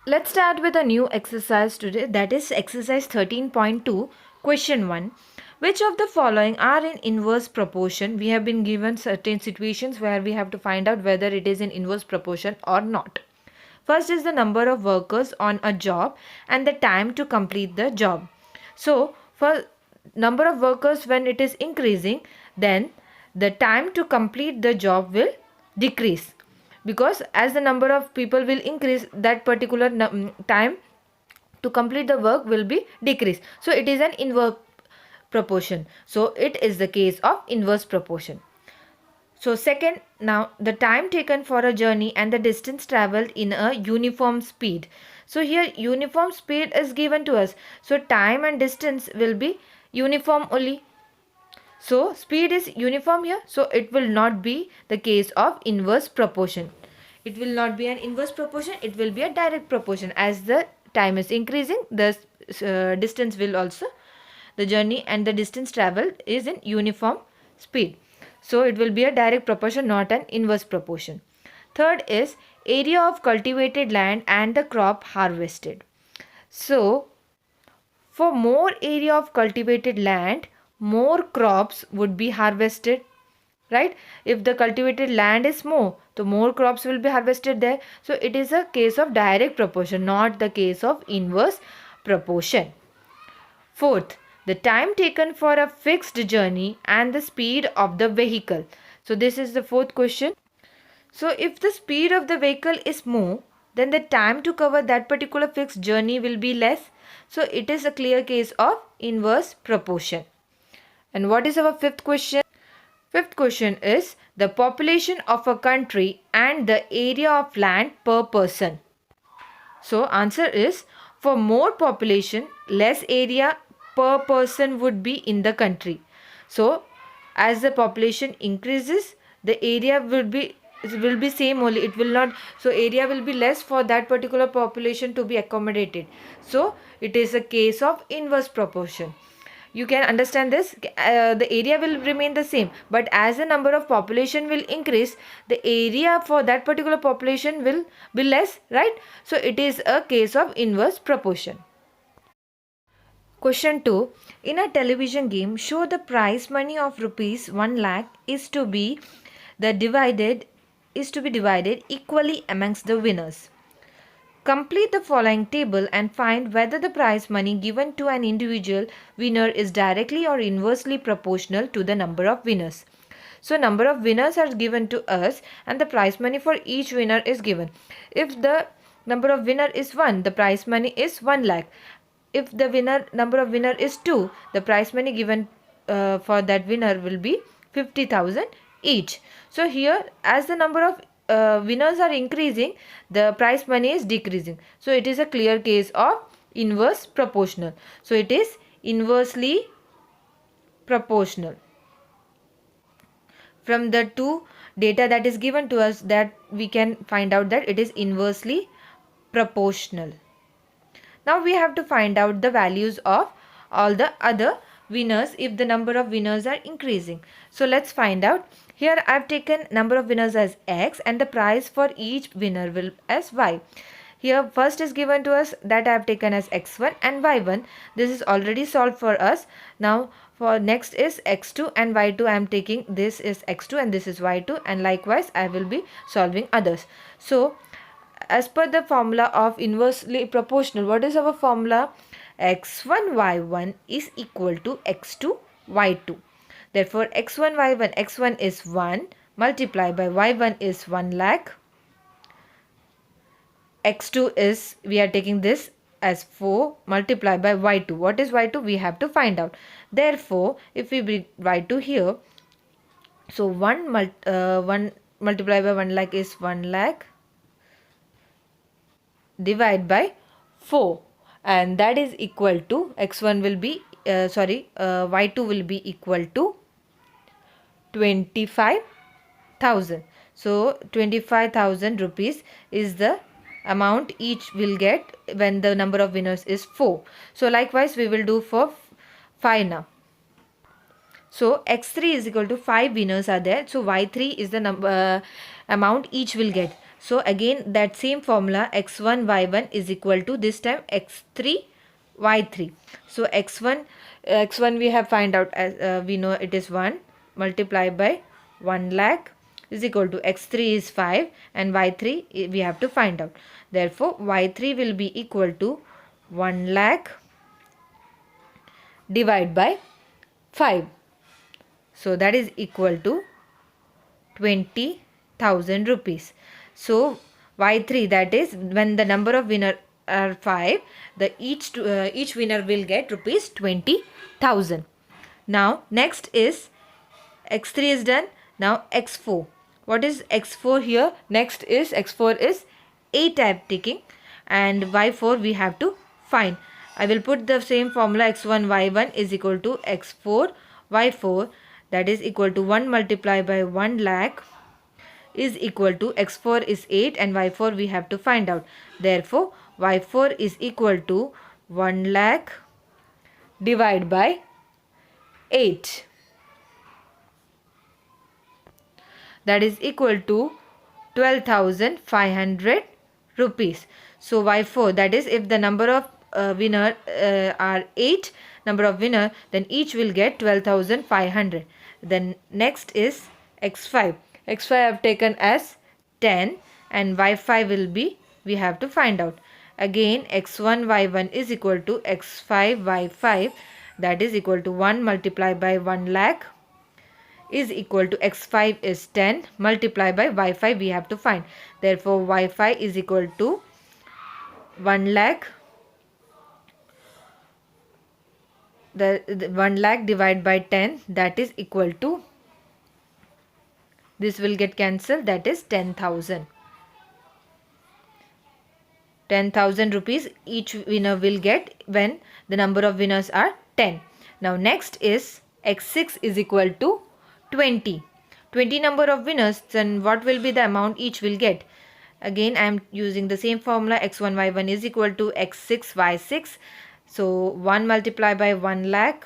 Let's start with a new exercise today, that is exercise 13.2, question 1. Which of the following are in inverse proportion? We have been given certain situations where we have to find out whether it is in inverse proportion or not. First is the number of workers on a job and the time to complete the job. So, for number of workers, when it is increasing, then the time to complete the job will decrease, because as the number of people will increase, that particular time to complete the work will be decreased. So it is an inverse proportion. So it is the case of inverse proportion. So second, now the time taken for a journey and the distance traveled in a uniform speed. So here uniform speed is given to us, so time and distance will be uniform only. So speed is uniform here, so it will not be the case of inverse proportion. It will not be an inverse proportion, it will be a direct proportion. As the time is increasing, the distance will also, the journey and the distance traveled is in uniform speed. So it will be a direct proportion, not an inverse proportion. Third is area of cultivated land and the crop harvested. So for more area of cultivated land, more crops would be harvested, right? If the cultivated land is more, so more crops will be harvested there. So it is a case of direct proportion, not the case of inverse proportion. Fourth, the time taken for a fixed journey and the speed of the vehicle. So this is the fourth question. So if the speed of the vehicle is more, then the time to cover that particular fixed journey will be less. So it is a clear case of inverse proportion. And what is our fifth question? Fifth question is the population of a country and the area of land per person. So answer is, for more population, less area per person would be in the country. So as the population increases, the area will be same only, it will not, so area will be less for that particular population to be accommodated. So it is a case of inverse proportion. You can understand this, the area will remain the same, but as the number of population will increase, the area for that particular population will be less, right? So it is a case of inverse proportion. Question 2. In a television game, show the prize money of rupees 1 lakh is to be divided equally amongst the winners. Complete the following table and find whether the prize money given to an individual winner is directly or inversely proportional to the number of winners. So number of winners are given to us and the prize money for each winner is given. If the number of winner is 1, the prize money is 1 lakh. If the number of winner is 2, the prize money given for that winner will be 50,000 each. So here, as the number of winners are increasing, the prize money is decreasing. So it is a clear case of inverse proportional. So it is inversely proportional. From the two data that is given to us, that we can find out that it is inversely proportional. Now we have to find out the values of all the other winners if the number of winners are increasing. So let's find out. Here I have taken number of winners as X and the price for each winner will as Y. Here first is given to us, that I have taken as X1 and Y1. This is already solved for us. Now for next is X2 and Y2. I am taking this is X2 and this is Y2, and likewise I will be solving others. So as per the formula of inversely proportional, what is our formula? X1 Y1 is equal to X2 Y2. Therefore X1 Y1, X1 is 1 multiplied by Y1 is 1 lakh. X2 is, we are taking this as 4 multiplied by Y2. What is Y2? We have to find out. Therefore if we bring Y2 here, so 1 multiplied by 1 lakh is 1 lakh divide by 4, and that is equal to x1 will be y2 will be equal to 25,000. So 25,000 rupees is the amount each will get when the number of winners is 4. So likewise we will do for 5 now. So x3 is equal to 5 winners are there. So y3 is the number amount each will get. So again that same formula, x1 y1 is equal to this time x3 y3. So x1 we have find out as we know it is 1 multiplied by 1 lakh is equal to x3 is 5 and y3 we have to find out. Therefore y3 will be equal to 1 lakh divided by 5. So that is equal to 20,000 rupees. So y3, that is when the number of winner are 5, the each winner will get rupees 20,000. Now next is x3 is done. Now x4. What is x4 here? Next is x4 is 8 I am taking, and y4 we have to find. I will put the same formula, x1 y1 is equal to x4 y4, that is equal to 1 multiplied by 1 lakh is equal to x4 is 8 and y4 we have to find out. Therefore y4 is equal to 1 lakh divided by 8, that is equal to 12,500 rupees. So y4, that is if the number of winner are 8 number of winner, then each will get 12,500. Then next is x5. x5 I have taken as 10 and y5 will be, we have to find out. Again x1 y1 is equal to x5 y5, that is equal to 1 multiplied by 1 lakh is equal to x5 is 10 multiplied by y5 we have to find. Therefore y5 is equal to 1 lakh, the 1 lakh divided by 10, that is equal to, this will get cancelled, that is 10,000. 10,000 rupees each winner will get when the number of winners are 10. Now next is x6 is equal to 20. 20 number of winners, then what will be the amount each will get? Again I am using the same formula, x1 y1 is equal to x6 y6. So 1 multiplied by 1 lakh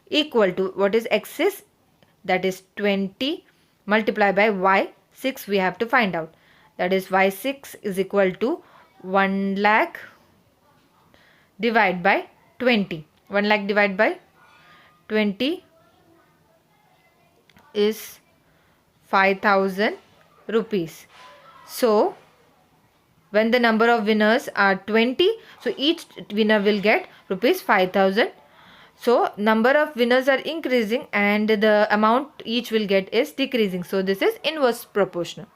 equal to, what is x is? That is 20 multiplied by y6 we have to find out. That is y6 is equal to 1 lakh divided by 20. 1 lakh divided by 20 is 5,000 rupees. So when the number of winners are 20, so each winner will get rupees 5,000. So number of winners are increasing and the amount each will get is decreasing. So this is inverse proportional.